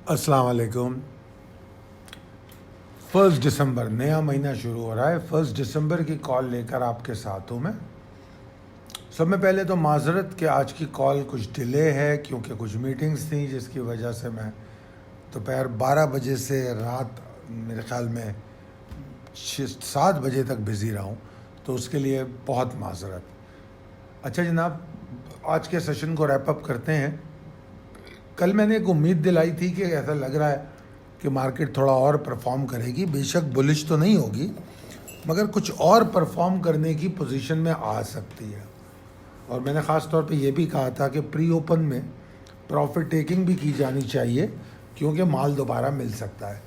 अस्सलाम वालेकुम। 1 दिसंबर नया महीना शुरू हो रहा है। 1 दिसंबर की कॉल लेकर आपके साथ हूँ मैं। सब में पहले तो माजरत कि आज की कॉल कुछ डिले है क्योंकि कुछ मीटिंग्स थी जिसकी वजह से मैं दोपहर 12 बजे से रात मेरे ख्याल में 7 बजे तक बिज़ी रहा हूँ, तो उसके लिए बहुत माजरत। अच्छा जनाब, आज के सेशन को रैप अप करते हैं। कल मैंने एक उम्मीद दिलाई थी कि ऐसा लग रहा है कि मार्केट थोड़ा और परफॉर्म करेगी, बेशक बुलिश तो नहीं होगी मगर कुछ और परफॉर्म करने की पोजीशन में आ सकती है। और मैंने ख़ास तौर पे ये भी कहा था कि प्री ओपन में प्रॉफिट टेकिंग भी की जानी चाहिए क्योंकि माल दोबारा मिल सकता है।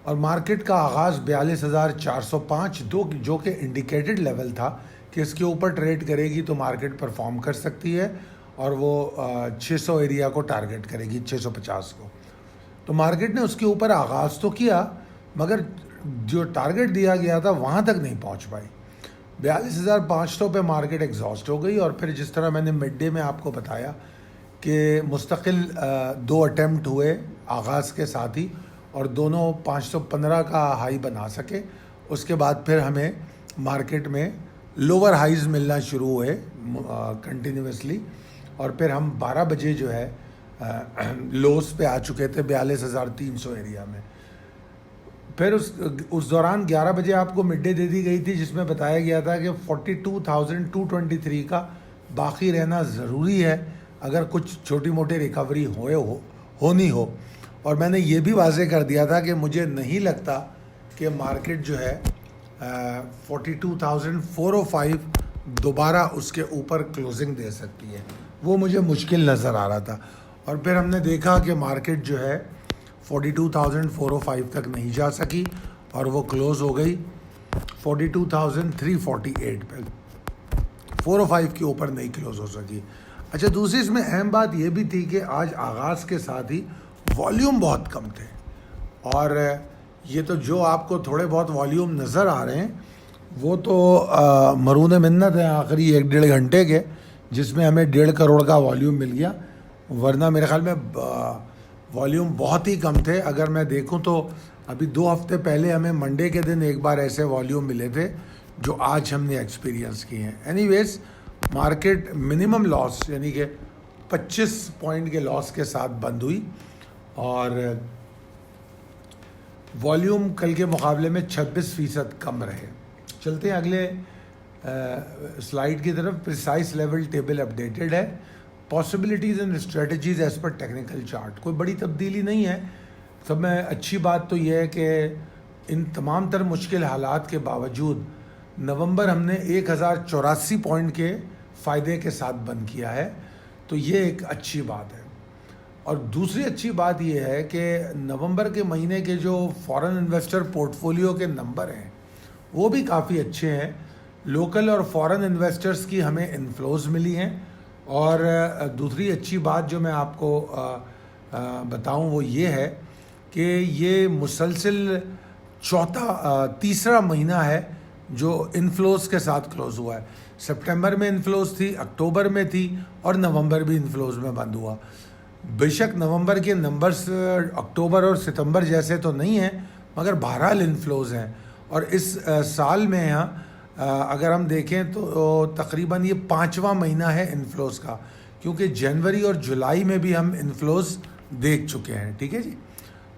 और मार्केट का आगाज़ 42,405 जो कि इंडिकेटेड लेवल था कि इसके ऊपर ट्रेड करेगी तो मार्केट परफॉर्म कर सकती है और वो 600 एरिया को टारगेट करेगी, 650 को। तो मार्केट ने उसके ऊपर आगाज़ तो किया मगर जो टारगेट दिया गया था वहाँ तक नहीं पहुँच पाई। 42,500 पे मार्केट एग्जॉस्ट हो गई। और फिर जिस तरह मैंने मिड डे में आपको बताया कि मुस्तकिल 2 अटैम्प्ट हुए आगाज़ के साथ ही और दोनों 515 का हाई बना सके। उसके बाद फिर हमें मार्केट में लोअर हाइज मिलना शुरू हुए कंटिन्यूसली और फिर हम 12 बजे जो है लोस पे आ चुके थे 42,300 एरिया में। फिर उस दौरान 11 बजे आपको मिड डे दे दी गई थी जिसमें बताया गया था कि 42,223 का बाकी रहना ज़रूरी है अगर कुछ छोटी मोटी रिकवरी होनी हो। और मैंने ये भी वाज़ेह कर दिया था कि मुझे नहीं लगता कि मार्केट जो है 42,405 दोबारा उसके ऊपर क्लोजिंग दे सकती है, वो मुझे मुश्किल नज़र आ रहा था। और फिर हमने देखा कि मार्केट जो है 42,405 तक नहीं जा सकी और वो क्लोज़ हो गई 42,348 पे, 405 के ऊपर नहीं क्लोज़ हो सकी। अच्छा, दूसरी इसमें अहम बात ये भी थी कि आज आगाज़ के साथ ही वॉल्यूम बहुत कम थे और ये तो जो आपको थोड़े बहुत वॉल्यूम नज़र आ रहे हैं वो तो मरून मिन्नत है आखिरी 1-1.5 घंटे के जिसमें हमें 1.5 करोड़ का वॉल्यूम मिल गया, वरना मेरे ख्याल में वॉल्यूम बहुत ही कम थे। अगर मैं देखूं तो अभी 2 हफ्ते पहले हमें मंडे के दिन एक बार ऐसे वॉल्यूम मिले थे जो आज हमने एक्सपीरियंस किए हैं। एनीवेज, मार्केट मिनिमम लॉस यानी कि 25 पॉइंट के लॉस के साथ बंद हुई और वॉल्यूम कल के मुकाबले में 26% कम रहे। चलते हैं अगले स्लाइड की तरफ। प्रिसाइज लेवल टेबल अपडेटेड है। Possibilities and strategies as per technical chart, कोई बड़ी तब्दीली नहीं है। सब में अच्छी बात तो यह है कि इन तमाम तर मुश्किल हालात के बावजूद नवंबर हमने 1,084 पॉइंट के फ़ायदे के साथ बंद किया है, तो ये एक अच्छी बात है। और दूसरी अच्छी बात यह है कि नवंबर के महीने के जो फॉरेन इन्वेस्टर पोर्टफोलियो के नंबर हैं वो भी काफ़ी अच्छे हैं। लोकल और फॉरेन इन्वेस्टर्स की हमें इन्फ्लोज मिली हैं। और दूसरी अच्छी बात जो मैं आपको बताऊं वो ये है कि ये मुसलसल तीसरा महीना है जो इन्फ्लोज के साथ क्लोज हुआ है। सितंबर में इन्फ्लोज थी, अक्टूबर में थी और नवंबर भी इन्फ्लोज में बंद हुआ। बेशक नवंबर के नंबर्स अक्टूबर और सितंबर जैसे तो नहीं हैं मगर बहरहाल इन्फ्लोज हैं। और इस साल में यहाँ अगर हम देखें तो तकरीबन ये 5वां महीना है इन्फ्लोज का, क्योंकि जनवरी और जुलाई में भी हम इन्फ्लोज देख चुके हैं। ठीक है जी,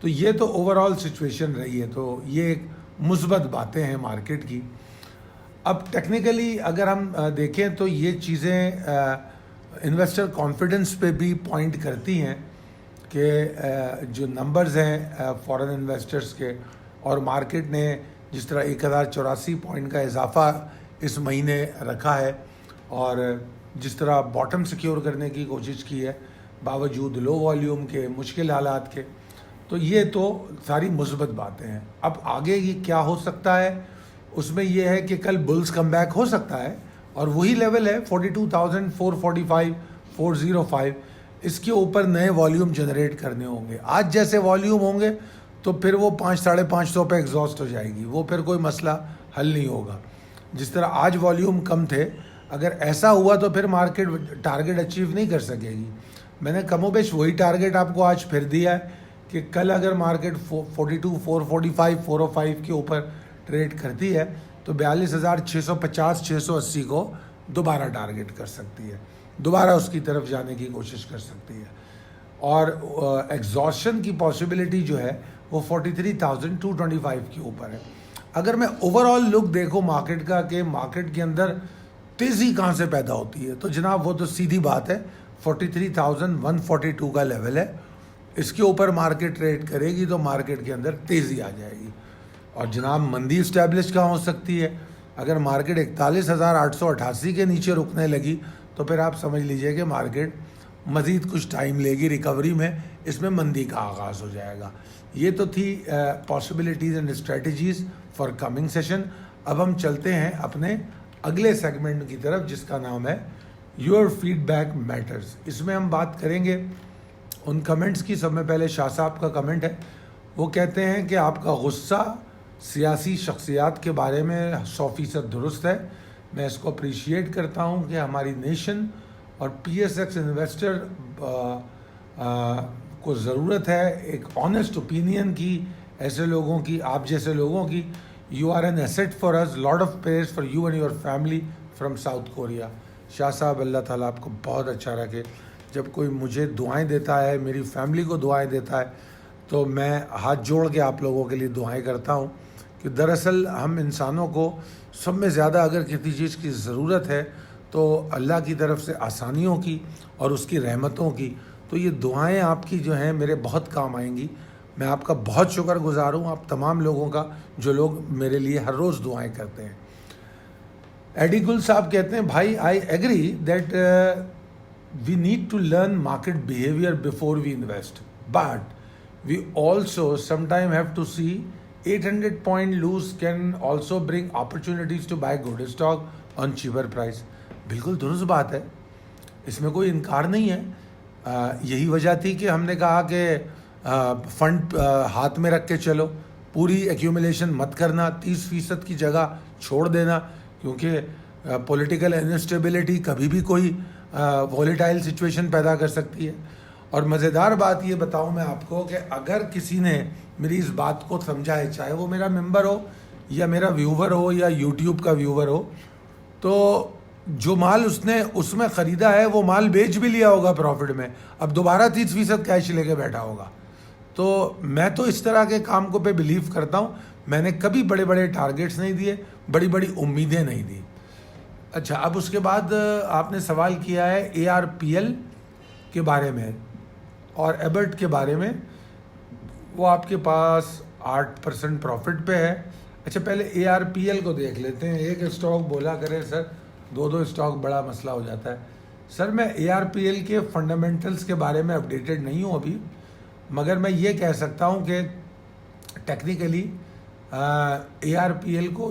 तो ये तो ओवरऑल सिचुएशन रही है, तो ये एक मुस्बत बातें हैं मार्केट की। अब टेक्निकली अगर हम देखें तो ये चीज़ें इन्वेस्टर कॉन्फिडेंस पे भी पॉइंट करती हैं कि जो नंबर्स हैं फॉरेन इन्वेस्टर्स के और मार्केट ने जिस तरह 1,084 पॉइंट का इजाफा इस महीने रखा है और जिस तरह बॉटम सिक्योर करने की कोशिश की है बावजूद लो वॉल्यूम के, मुश्किल हालात के, तो ये तो सारी मुस्बत बातें हैं। अब आगे ये क्या हो सकता है उसमें यह है कि कल बुल्स कम बैक हो सकता है और वही लेवल है 42,445, 405, इसके ऊपर नए वॉल्यूम जनरेट करने होंगे। आज जैसे वॉल्यूम होंगे तो फिर वो 500-550 पे एग्जॉस्ट हो जाएगी, वो फिर कोई मसला हल नहीं होगा। जिस तरह आज वॉल्यूम कम थे, अगर ऐसा हुआ तो फिर मार्केट टारगेट अचीव नहीं कर सकेगी। मैंने कमोबेश वही टारगेट आपको आज फिर दिया है कि कल अगर मार्केट 42, 445, 405 के ऊपर ट्रेड करती है तो 42,650, 680 को दोबारा टारगेट कर सकती है, दोबारा उसकी तरफ जाने की कोशिश कर सकती है। और एग्जॉशन की पॉसिबिलिटी जो है वो 43,225 के ऊपर है। अगर मैं ओवरऑल लुक देखूँ मार्केट का कि मार्केट के अंदर तेज़ी कहाँ से पैदा होती है, तो जनाब वो तो सीधी बात है 43,142 का लेवल है, इसके ऊपर मार्केट ट्रेड करेगी तो मार्केट के अंदर तेज़ी आ जाएगी। और जनाब मंदी इस्टेब्लिश कहाँ हो सकती है, अगर मार्केट 41,888 के नीचे रुकने लगी तो फिर आप समझ लीजिए कि मार्केट मज़ीद कुछ टाइम लेगी रिकवरी में, इसमें मंदी का आगाज़ हो जाएगा। ये तो थी possibilities and strategies for coming session. अब हम चलते हैं अपने अगले सेगमेंट की तरफ जिसका नाम है योर फीडबैक मैटर्स। इसमें हम बात करेंगे उन कमेंट्स की। सब में पहले शाह साहब का कमेंट है, वो कहते हैं कि आपका गुस्सा सियासी शख्सियात के बारे में 100% दुरुस्त है। मैं इसको अप्रिशिएट करता हूँ कि हमारी नेशन और PSX इन्वेस्टर को ज़रूरत है एक ऑनेस्ट ओपिनियन की, ऐसे लोगों की, आप जैसे लोगों की। You are an asset for us, lot of prayers for you and your family from South Korea. Shah साहब अल्लाह ताला आपको बहुत अच्छा रखे। जब कोई मुझे दुआएं देता है, मेरी फैमिली को दुआएं देता है, तो मैं हाथ जोड़ के आप लोगों के लिए दुआएं करता हूं कि दरअसल हम इंसानों को सब में ज़्यादा अगर किसी चीज़ की ज़रूरत है तो अल्लाह की तरफ से आसानियों की और उसकी रहमतों की। तो ये दुआएं आपकी जो हैं मेरे बहुत काम आएंगी। मैं आपका बहुत शुक्रगुजार हूँ, आप तमाम लोगों का जो लोग मेरे लिए हर रोज़ दुआएं करते हैं। एडी गुल साहब कहते हैं, भाई I agree that we need to learn market behaviour before we invest, but we also sometime have to see 800 point lose can also bring opportunities to buy good stock on cheaper price. बिल्कुल दुरुस्त बात है, इसमें कोई इनकार नहीं है। यही वजह थी कि हमने कहा कि फंड हाथ में रख के चलो, पूरी एक्यूमुलेशन मत करना, 30% की जगह छोड़ देना, क्योंकि पॉलिटिकल इनस्टेबिलिटी कभी भी कोई वॉलेटाइल सिचुएशन पैदा कर सकती है। और मज़ेदार बात ये बताऊं मैं आपको कि अगर किसी ने मेरी इस बात को समझा है, चाहे वो मेरा मेंबर हो या मेरा व्यूवर हो या यूट्यूब का व्यूवर हो, तो जो माल उसने उसमें ख़रीदा है वो माल बेच भी लिया होगा प्रॉफिट में, अब दोबारा 30% कैश लेके बैठा होगा। तो मैं तो इस तरह के काम को पे बिलीव करता हूँ। मैंने कभी बड़े बड़े टारगेट्स नहीं दिए, बड़ी बड़ी उम्मीदें नहीं दी। अच्छा, अब उसके बाद आपने सवाल किया है ARPL के बारे में और एबर्ट के बारे में। वो आपके पास 8% प्रॉफिट पे है। अच्छा, पहले ARPL को देख लेते हैं। एक स्टॉक बोला करें सर, दो स्टॉक बड़ा मसला हो जाता है। सर मैं ARPL के फंडामेंटल्स के बारे में अपडेटेड नहीं हूँ अभी, मगर मैं ये कह सकता हूँ कि टेक्निकली ARPL को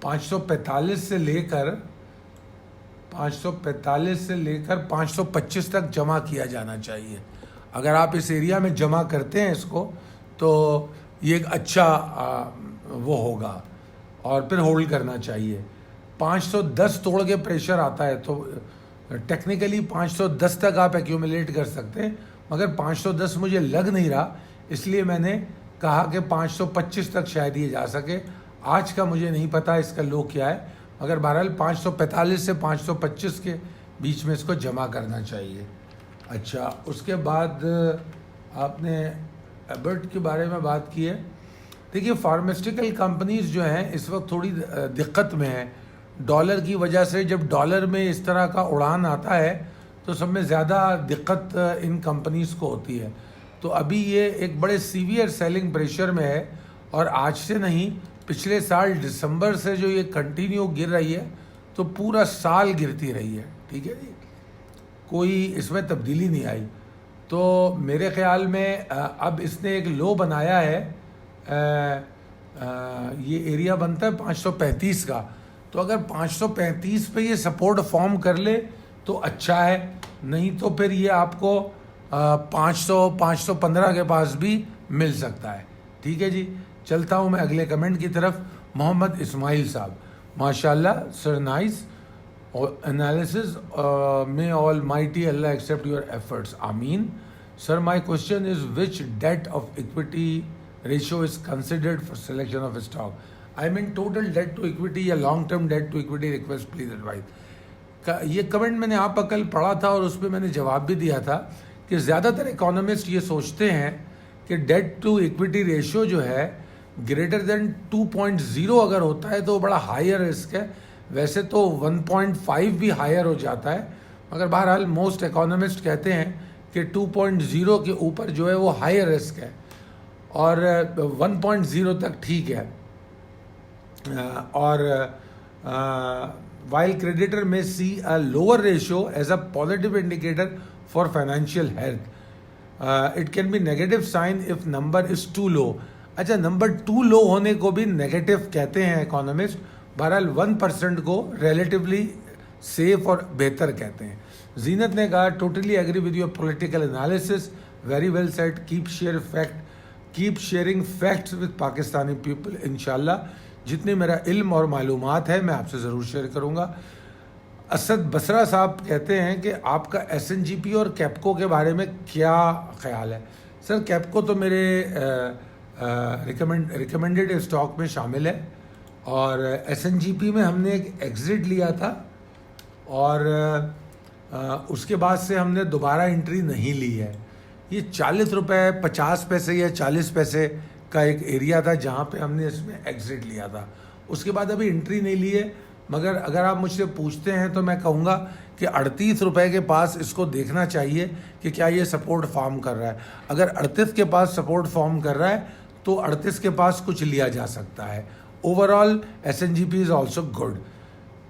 545 से लेकर 525 तक जमा किया जाना चाहिए। अगर आप इस एरिया में जमा करते हैं इसको तो ये एक अच्छा वो होगा और फिर होल्ड करना चाहिए। 510 तोड़ के प्रेशर आता है तो टेक्निकली 510 तक आप एक्यूमुलेट कर सकते हैं, मगर 510 मुझे लग नहीं रहा, इसलिए मैंने कहा कि 525 तक शायद ये जा सके। आज का मुझे नहीं पता इसका लो क्या है, मगर बहरहाल 545 से 525 के बीच में इसको जमा करना चाहिए। अच्छा, उसके बाद आपने एबर्ट के बारे में बात की है। देखिए, फार्मास्यूटिकल कंपनीज जो हैं इस वक्त थोड़ी दिक्कत में हैं डॉलर की वजह से। जब डॉलर में इस तरह का उड़ान आता है तो सब में ज़्यादा दिक्कत इन कंपनीज़ को होती है। तो अभी ये एक बड़े सीवियर सेलिंग प्रेशर में है और आज से नहीं, पिछले साल दिसंबर से जो ये कंटिन्यू गिर रही है तो पूरा साल गिरती रही है। ठीक है जी, कोई इसमें तब्दीली नहीं आई। तो मेरे ख़्याल में अब इसने एक लो बनाया है, ये एरिया बनता है 535 का। तो अगर 535 पे ये सपोर्ट फॉर्म कर ले तो अच्छा है, नहीं तो फिर ये आपको 500-515 के पास भी मिल सकता है। ठीक है जी, चलता हूँ मैं अगले कमेंट की तरफ। मोहम्मद इस्माइल साहब, माशाल्लाह sir, nice. analysis. May Almighty Allah accept your efforts. Ameen. Sir, my question is, which debt of equity ratio is considered for selection of a stock? I mean total debt to equity या long term debt to equity, request please advise. ये comment मैंने आप कल पढ़ा था और उस पर मैंने जवाब भी दिया था कि ज़्यादातर इकोनॉमिस्ट ये सोचते हैं कि डेट टू इक्विटी रेशियो जो है ग्रेटर देन 2.0 अगर होता है तो वो बड़ा हायर रिस्क है. वैसे तो 1.5 भी हायर हो जाता है, मगर बहरहाल मोस्ट इकोनॉमिस्ट कहते हैं कि 2.0 के ऊपर जो है वो हायर रिस्क है और 1.0 तक ठीक है. और while creditor may see a lower ratio as a positive indicator for financial health, it can be negative sign if number is too low. अच्छा, नंबर 2 लो होने को भी नेगेटिव कहते हैं इकोनॉमिस्ट. बहरहाल 1% को रिलेटिवली सेफ और बेहतर कहते हैं. जीनत ने कहा totally agree with your political analysis, very well said, keep sharing facts with Pakistani people. इंशाल्लाह जितनी मेरा इल्म और मालूमात है मैं आपसे ज़रूर शेयर करूँगा. असद बसरा साहब कहते हैं कि आपका SNGP और कैप्को के बारे में क्या ख्याल है. सर, कैप्को तो मेरे रिकमेंडेड स्टॉक में शामिल है और SNGP में हमने एक एग्ज़िट लिया था और उसके बाद से हमने दोबारा एंट्री नहीं ली है. ये 40 रुपये 50 पैसे या 40 पैसे का एक एरिया था जहाँ पे हमने इसमें एग्ज़िट लिया था. उसके बाद अभी एंट्री नहीं ली है, मगर अगर आप मुझसे पूछते हैं तो मैं कहूँगा कि 38 रुपये के पास इसको देखना चाहिए कि क्या ये सपोर्ट फॉर्म कर रहा है. अगर 38 के पास सपोर्ट फॉर्म कर रहा है तो 38 के पास कुछ लिया जा सकता है. Overall SNGP is also good.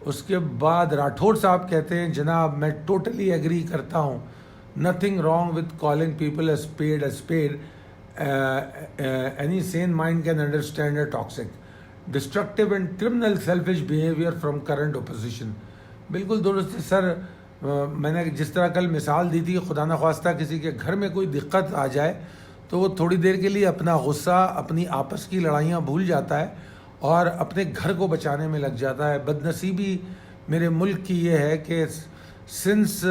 उसके बाद राठौड़ साहब कहते हैं जनाब मैं टोटली एग्री करता हूँ, nothing wrong with calling people a spade. Any sane mind can understand a toxic, destructive and criminal selfish behavior from current opposition. बिल्कुल दुरुस्त सर. मैंने जिस तरह कल मिसाल दी थी, खुदा न ख्वास्ता किसी के घर में कोई दिक्कत आ जाए तो वो थोड़ी देर के लिए अपना गुस्सा, अपनी आपस की लड़ाइयाँ भूल जाता है और अपने घर को बचाने में लग जाता है. बदनसीबी मेरे मुल्क की ये है कि सिंस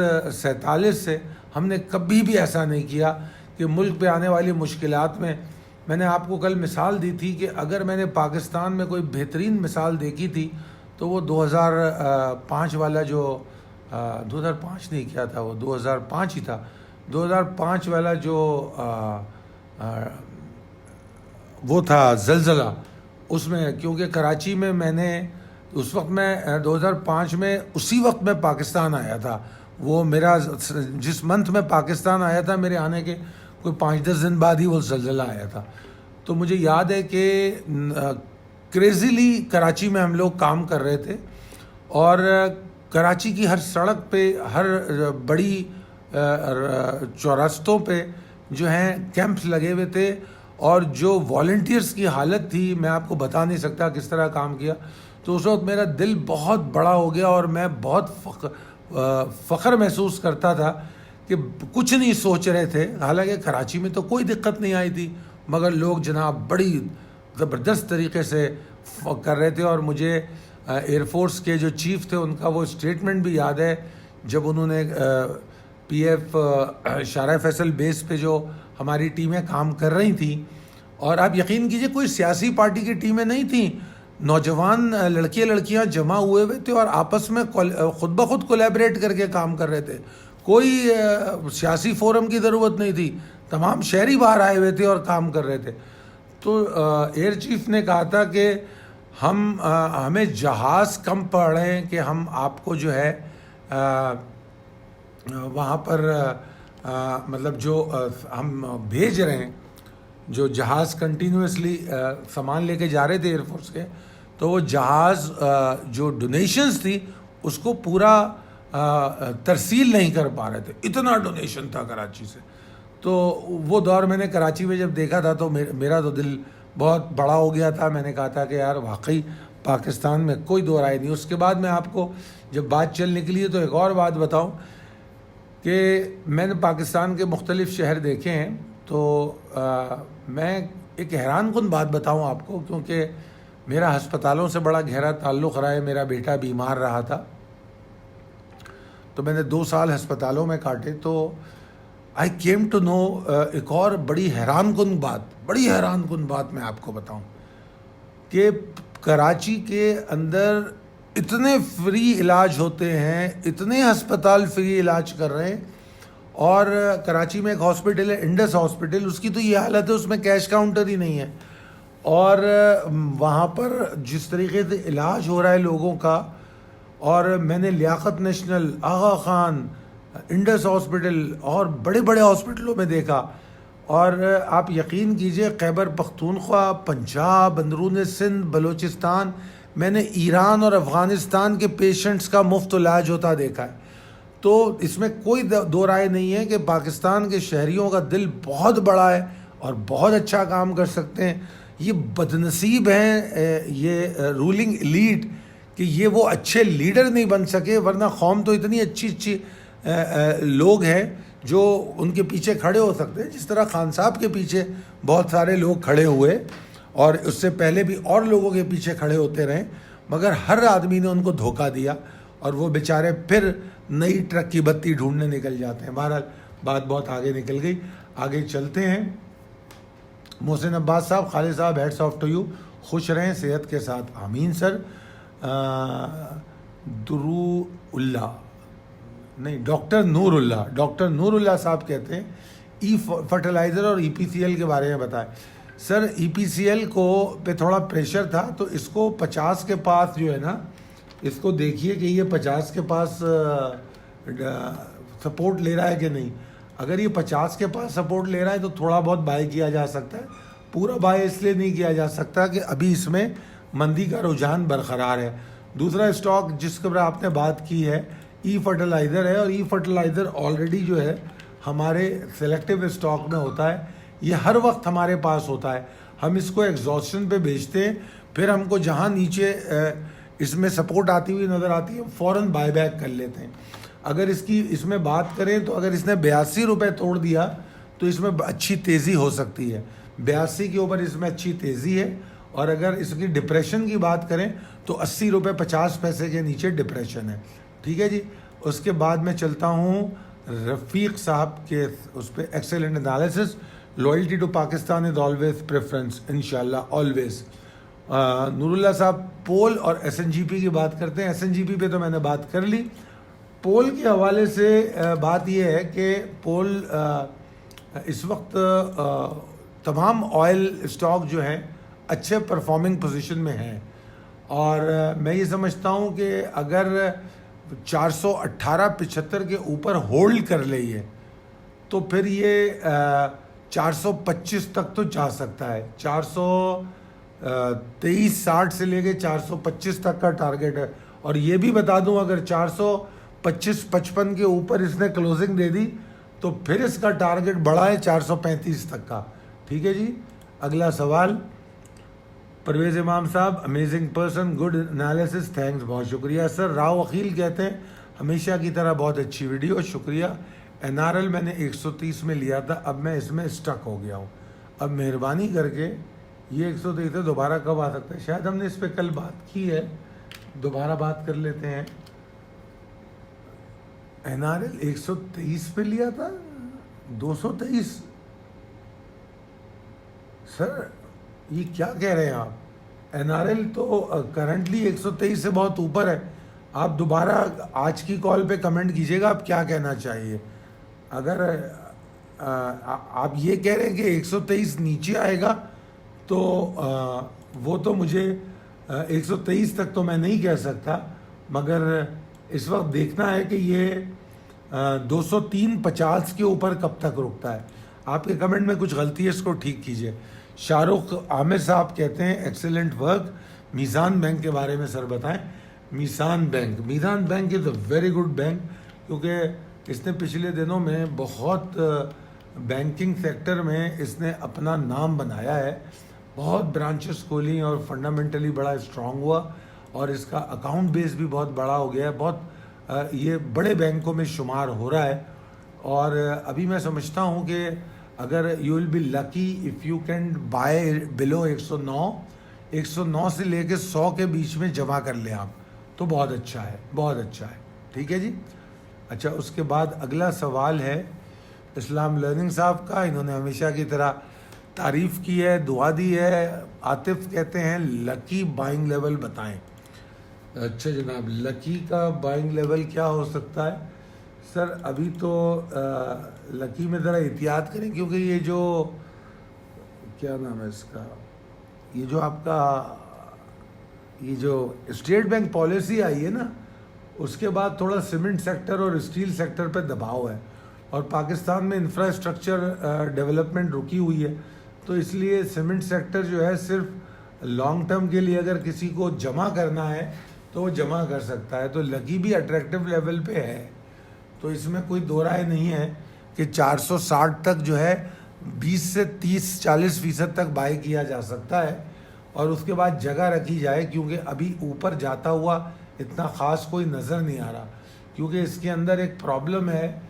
47 से हमने कभी भी ऐसा नहीं किया कि मुल्क पे आने वाली मुश्किलात में. मैंने आपको कल मिसाल दी थी कि अगर मैंने पाकिस्तान में कोई बेहतरीन मिसाल देखी थी तो वो 2005 वाला जो 2005 नहीं किया था, वो 2005 ही था. 2005 वाला जो वो था ज़लज़ला, उसमें क्योंकि कराची में मैंने उस वक्त मैं 2005 में उसी वक्त मैं पाकिस्तान आया था. वो मेरा जिस मंथ में पाकिस्तान आया था मेरे आने के कोई 5-10 दिन बाद ही वो ज़लज़ला आया था. तो मुझे याद है कि क्रेज़ीली कराची में हम लोग काम कर रहे थे और कराची की हर सड़क पे, हर बड़ी चौरास्तों पे जो हैं कैंप्स लगे हुए थे और जो वॉलंटियर्स की हालत थी मैं आपको बता नहीं सकता किस तरह काम किया. तो उस वक्त मेरा दिल बहुत बड़ा हो गया और मैं बहुत फ़ख्र महसूस करता था कि कुछ नहीं सोच रहे थे. हालांकि कराची में तो कोई दिक्कत नहीं आई थी, मगर लोग जनाब बड़ी ज़बरदस्त तरीके से कर रहे थे. और मुझे एयरफोर्स के जो चीफ़ थे उनका वो स्टेटमेंट भी याद है जब उन्होंने PF शारा फैसल बेस पे जो हमारी टीमें काम कर रही थी, और आप यकीन कीजिए कोई सियासी पार्टी की टीमें नहीं थी, नौजवान लड़कियां जमा हुए थे और आपस में खुद ब खुद कोलैबोरेट करके काम कर रहे थे. कोई सियासी फोरम की ज़रूरत नहीं थी, तमाम शहरी बाहर आए हुए थे और काम कर रहे थे. तो एयर चीफ ने कहा था कि हमें जहाज़ कम पड़ रहे हैं कि हम आपको जो है वहाँ पर मतलब जो हम भेज रहे हैं, जो जहाज़ कंटिन्यूसली सामान लेके जा रहे थे एयरफोर्स के, तो वो जहाज़ जो डोनेशंस थी उसको पूरा तरसील नहीं कर पा रहे थे, इतना डोनेशन था कराची से. तो वो दौर मैंने कराची में जब देखा था तो मेरा तो दिल बहुत बड़ा हो गया था. मैंने कहा था कि यार वाकई पाकिस्तान में कोई दो राय नहीं. उसके बाद मैं आपको जब बात चल निकली है तो एक और बात बताऊं कि मैंने पाकिस्तान के मुख्तलिफ़ शहर देखे हैं. तो मैं एक हैरानकुन बात बताऊं आपको, क्योंकि मेरा हस्पतालों से बड़ा गहरा ताल्लुक़ रहा है. मेरा बेटा बीमार रहा था तो मैंने 2 साल अस्पतालों में काटे। तो आई केम टू नो एक और बड़ी हैरान कुन बात मैं आपको बताऊं कि कराची के अंदर इतने फ्री इलाज होते हैं, इतने अस्पताल फ्री इलाज कर रहे हैं। और कराची में एक हॉस्पिटल है इंडस हॉस्पिटल, उसकी तो ये हालत है उसमें कैश काउंटर ही नहीं है। और वहाँ पर जिस तरीके से इलाज हो रहा है लोगों का, और मैंने लियाकत नेशनल, आगा खान, इंडस हॉस्पिटल और बड़े बड़े हॉस्पिटलों में देखा। और आप यकीन कीजिए खैबर पख्तूनख्वा, पंजाब, अंदरून सिंध, बलूचिस्तान, मैंने ईरान और अफ़गानिस्तान के पेशेंट्स का मुफ्त इलाज होता देखा है। तो इसमें कोई दो राय नहीं है कि पाकिस्तान के शहरियों का दिल बहुत बड़ा है और बहुत अच्छा काम कर सकते हैं। ये बदनसीब हैं ये रूलिंग एलीट कि ये वो अच्छे लीडर नहीं बन सके, वरना कौम तो इतनी अच्छी लोग हैं जो उनके पीछे खड़े हो सकते हैं, जिस तरह खान साहब के पीछे बहुत सारे लोग खड़े हुए और उससे पहले भी और लोगों के पीछे खड़े होते रहे, मगर हर आदमी ने उनको धोखा दिया और वो बेचारे फिर नई ट्रक की बत्ती ढूंढने निकल जाते हैं। बहरहाल बात बहुत आगे निकल गई, आगे चलते हैं। मोहसिन अब्बास साहब, खालिद साहब, हेड्स ऑफ टू यू, खुश रहें सेहत के साथ, आमीन सर। डॉक्टर नूरुल्लाह साहब कहते हैं ई फर्टिलाइज़र और EPCL के बारे में बताएं। सर EPCL को पे थोड़ा प्रेशर था, तो इसको 50 के पास जो है ना, इसको देखिए कि ये 50 के पास सपोर्ट ले रहा है कि नहीं। अगर ये 50 के पास सपोर्ट ले रहा है तो थोड़ा बहुत बाय किया जा सकता है, पूरा बाय इसलिए नहीं किया जा सकता कि अभी इसमें मंदी का रुझान बरकरार है। दूसरा स्टॉक जिसके ऊपर आपने बात की है ई फर्टिलाइज़र है, और ई फर्टिलाइज़र ऑलरेडी जो है हमारे सेलेक्टिव स्टॉक में होता है, ये हर वक्त हमारे पास होता है। हम इसको एग्जॉस्शन पे बेचते हैं, फिर हमको जहाँ नीचे इसमें सपोर्ट आती हुई नज़र आती है फ़ौरन बायबैक कर लेते हैं। अगर इसमें बात करें तो अगर इसने 82 रुपये तोड़ दिया तो इसमें अच्छी तेज़ी हो सकती है, 82 के ऊपर इसमें अच्छी तेज़ी है। और अगर इसकी डिप्रेशन की बात करें तो 80 रुपये 50 पैसे के नीचे डिप्रेशन है। ठीक है जी। उसके बाद मैं चलता हूँ रफ़ीक साहब के उस पर, excellent analysis, loyalty to Pakistan is always preference, इंशाल्लाह ऑलवेज। नूरुल्लाह साहब पोल और SNGP की बात करते हैं। SNGP पे तो मैंने बात कर ली। पोल के हवाले से बात यह है कि पोल इस वक्त तमाम ऑयल स्टॉक जो हैं अच्छे परफॉर्मिंग पोजीशन में हैं, और मैं ये समझता हूँ कि अगर 418.75 के ऊपर होल्ड कर ले ये, तो फिर ये 425 तक तो जा सकता है। 423.60 से लेके 425 तक का टारगेट है। और ये भी बता दूं, अगर 425-55 के ऊपर इसने क्लोजिंग दे दी तो फिर इसका टारगेट बढ़ा है 435 तक का। ठीक है जी। अगला सवाल, परवेज़ इमाम साहब, amazing person, good analysis, thanks, बहुत शुक्रिया सर। राव वकील कहते हैं हमेशा की तरह बहुत अच्छी वीडियो, शुक्रिया। NRL मैंने 130 में लिया था, अब मैं इसमें स्टक हो गया हूँ। अब मेहरबानी करके ये 130 से दोबारा कब आ सकता है? शायद हमने इस पर कल बात की है, दोबारा बात कर लेते हैं। NRL 123 पे लिया था, 223। सर ये क्या कह रहे हैं आप? NRL तो करंटली 123 से बहुत ऊपर है। आप दोबारा आज की कॉल पे कमेंट कीजिएगा आप क्या कहना चाहिए। अगर आप ये कह रहे हैं कि 123 नीचे आएगा तो वो तो मुझे 123 तक तो मैं नहीं कह सकता, मगर इस वक्त देखना है कि ये 203.50 के ऊपर कब तक रुकता है। आपके कमेंट में कुछ गलती है, इसको ठीक कीजिए। शाहरुख आमिर साहब कहते हैं एक्सीलेंट वर्क, मीज़ान बैंक के बारे में सर बताएं। Meezan bank is a very good bank, क्योंकि इसने पिछले दिनों में बहुत बैंकिंग सेक्टर में इसने अपना नाम बनाया है, बहुत ब्रांचेस खोली और फंडामेंटली बड़ा स्ट्रांग हुआ, और इसका अकाउंट बेस भी बहुत बड़ा हो गया है, बहुत ये बड़े बैंकों में शुमार हो रहा है। और अभी मैं समझता हूँ कि अगर you will be lucky if you can buy below 109 से लेके 100 के बीच में जमा कर लें आप, तो बहुत अच्छा है, बहुत अच्छा है। ठीक है जी। अच्छा, उसके बाद अगला सवाल है इस्लाम लर्निंग साहब का। इन्होंने हमेशा की तरह तारीफ़ की है, दुआ दी है। आतिफ कहते हैं लकी बाइंग लेवल बताएं। अच्छा जनाब, लकी का बाइंग लेवल क्या हो सकता है? सर अभी तो लकी में ज़रा एहतियात करें, क्योंकि ये जो क्या नाम है इसका, ये जो आपका ये जो स्टेट बैंक पॉलिसी आई है ना, उसके बाद थोड़ा सीमेंट सेक्टर और स्टील सेक्टर पे दबाव है और पाकिस्तान में इंफ्रास्ट्रक्चर डेवलपमेंट रुकी हुई है। तो इसलिए सीमेंट सेक्टर जो है सिर्फ लॉन्ग टर्म के लिए अगर किसी को जमा करना है तो वो जमा कर सकता है। तो लकी भी अट्रैक्टिव लेवल पे है, तो इसमें कोई दो राय नहीं है कि 460 तक जो है 20 से 30-40% तक बाय किया जा सकता है और उसके बाद जगह रखी जाए, क्योंकि अभी ऊपर जाता हुआ इतना ख़ास कोई नज़र नहीं आ रहा, क्योंकि इसके अंदर एक प्रॉब्लम है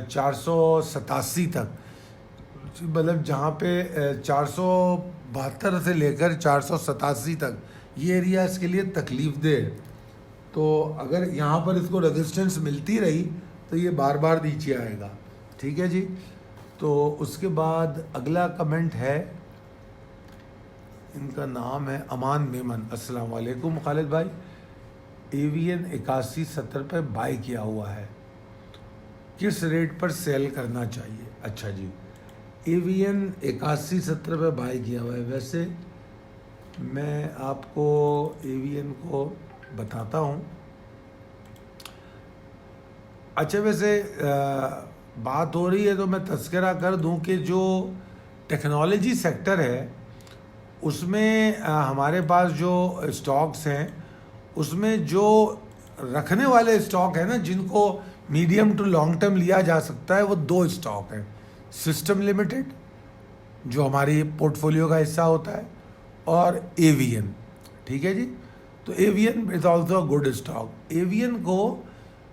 487 तक, मतलब जहाँ पे 472 से लेकर 487 तक ये एरिया इसके लिए तकलीफ दे। तो अगर यहाँ पर इसको रेजिस्टेंस मिलती रही तो ये बार बार नीचे आएगा। ठीक है जी। तो उसके बाद अगला कमेंट है, इनका नाम है अमान मेमन। अस्सलाम वालेकुम खालिद भाई, एवीएन 8170 पे बाय किया हुआ है, किस रेट पर सेल करना चाहिए? अच्छा जी, एवीएन 8170 पे बाय किया हुआ है। वैसे मैं आपको एवीएन को बताता हूँ। अच्छा वैसे बात हो रही है तो मैं तज़किरा कर दूं कि जो टेक्नोलॉजी सेक्टर है उसमें हमारे पास जो स्टॉक्स हैं उसमें जो रखने वाले स्टॉक है ना, जिनको मीडियम टू लॉन्ग टर्म लिया जा सकता है, वो दो स्टॉक हैं। सिस्टम लिमिटेड जो हमारी पोर्टफोलियो का हिस्सा होता है और एवीएन। ठीक है जी। तो AVN is also good stock. AVN को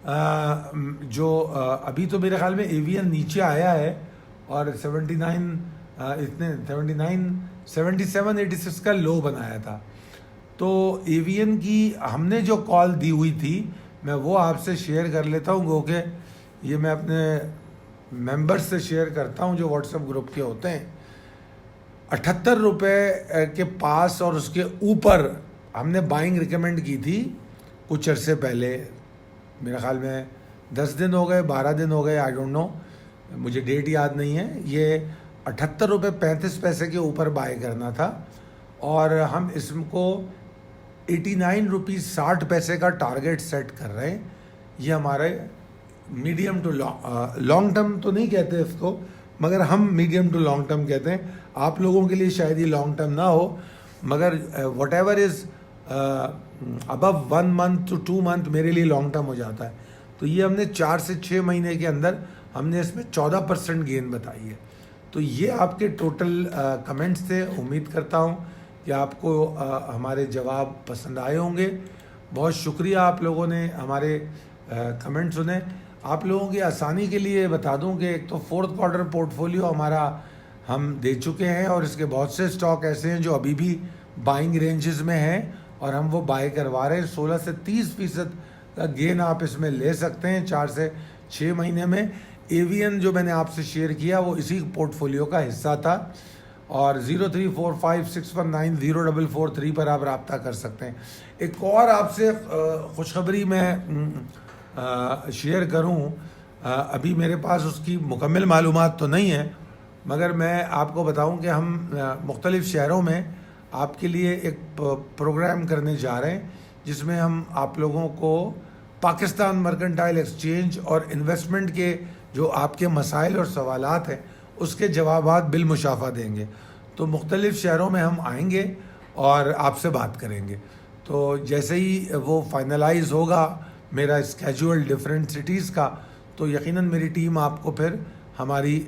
अभी तो मेरे ख्याल में एवीएन नीचे आया है और 77-86 का लो बनाया था। तो एवीएन की हमने जो कॉल दी हुई थी मैं वो आपसे शेयर कर लेता हूँ, क्योंकि ये मैं अपने मेंबर्स से शेयर करता हूँ जो व्हाट्सएप ग्रुप के होते हैं। 78 रुपये के पास और उसके ऊपर हमने बाइंग रिकमेंड की थी कुछ अरसे पहले, मेरे ख्याल में 10 दिन हो गए, 12 दिन हो गए, आई डोंट नो, मुझे डेट याद नहीं है। ये 78 रुपये 35 पैसे के ऊपर बाय करना था और हम इसको 89 रुपीज़ 60 पैसे का टारगेट सेट कर रहे हैं। ये हमारे मीडियम टू लॉन्ग टर्म तो नहीं कहते इसको, मगर हम मीडियम टू लॉन्ग टर्म कहते हैं। आप लोगों के लिए शायद ये लॉन्ग टर्म ना हो, मगर whatever is above 1 month to 2 month मेरे लिए लॉन्ग टर्म हो जाता है। तो ये हमने 4 से 6 महीने के अंदर हमने इसमें 14% गेन बताई है। तो ये आपके टोटल कमेंट्स थे। उम्मीद करता हूँ कि आपको हमारे जवाब पसंद आए होंगे। बहुत शुक्रिया आप लोगों ने हमारे कमेंट सुने। आप लोगों की आसानी के लिए बता दूं कि एक तो 4th क्वार्टर पोर्टफोलियो हमारा हम दे चुके हैं और इसके बहुत से स्टॉक ऐसे हैं जो अभी भी बाइंग रेंजेस में हैं और हम वो बाय करवा रहे हैं। 16 से 30% का गेन आप इसमें ले सकते हैं 4 से 6 महीने में। एवीएन जो मैंने आपसे शेयर किया वो इसी पोर्टफोलियो का हिस्सा था और 0345619043 पर आप रब्ता कर सकते हैं। एक और आपसे खुशखबरी मैं शेयर करूं, अभी मेरे पास उसकी मुकम्मल मालूमात तो नहीं है, मगर मैं आपको बताऊं कि हम मुख्तलिफ़ शहरों में आपके लिए एक प्रोग्राम करने जा रहे हैं जिसमें हम आप लोगों को पाकिस्तान मर्केंटाइल एक्सचेंज और इन्वेस्टमेंट के जो आपके मसाइल और सवालात हैं उसके जवाबात बिलमुशाफा देंगे। तो मुख्तलिफ़ शहरों में हम आएंगे और आपसे बात करेंगे। तो जैसे ही वो फाइनलाइज होगा मेरा स्केड्यूल डिफरेंट सिटीज़ का, तो यकीनन मेरी टीम आपको फिर हमारी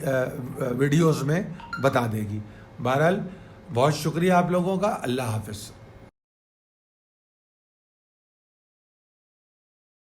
वीडियोस में बता देगी। बहरहाल बहुत शुक्रिया आप लोगों का। अल्लाह हाफ़िज़।